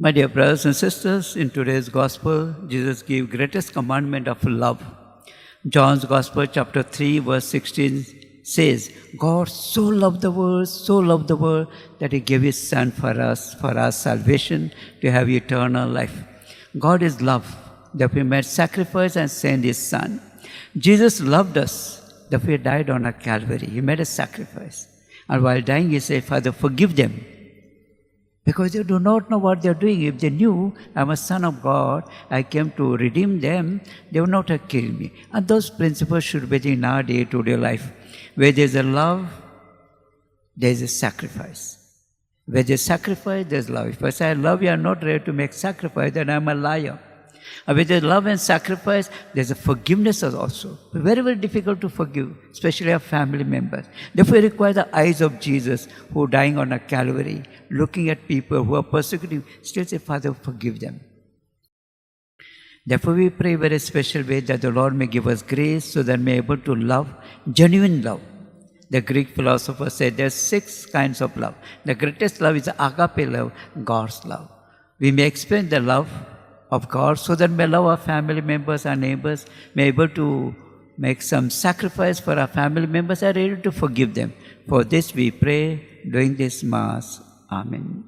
My dear brothers and sisters, in today's Gospel, Jesus gave greatest commandment of love. John's Gospel, chapter 3, verse 16 says, God so loved the world, that He gave His Son for us, for our salvation, to have eternal life. God is love. Therefore, He made sacrifice and sent His Son. Jesus loved us. Therefore, He died on a Calvary. He made a sacrifice. And while dying, He said, Father, forgive them, because they do not know what they are doing. If they knew I am a Son of God, I came to redeem them, they would not have killed me. And those principles should be in our day-to-day life. Where there is a love, there is a sacrifice. Where there is sacrifice, there is love. If I say I love you, I am not ready to make sacrifice, then I am a liar. And where there is love and sacrifice, there is a forgiveness also. Very, very difficult to forgive, especially our family members. Therefore, it requires the eyes of Jesus, who dying on a Calvary, looking at people who are persecuting, still say, Father, forgive them. Therefore, we pray very special way that the Lord may give us grace so that we may be able to love, genuine love. The Greek philosopher said there are 6 kinds of love. The greatest love is the agape love, God's love. We may experience the love of God so that we may love our family members, our neighbors, may be able to make some sacrifice for our family members, are ready to forgive them. For this we pray during this Mass. Amen.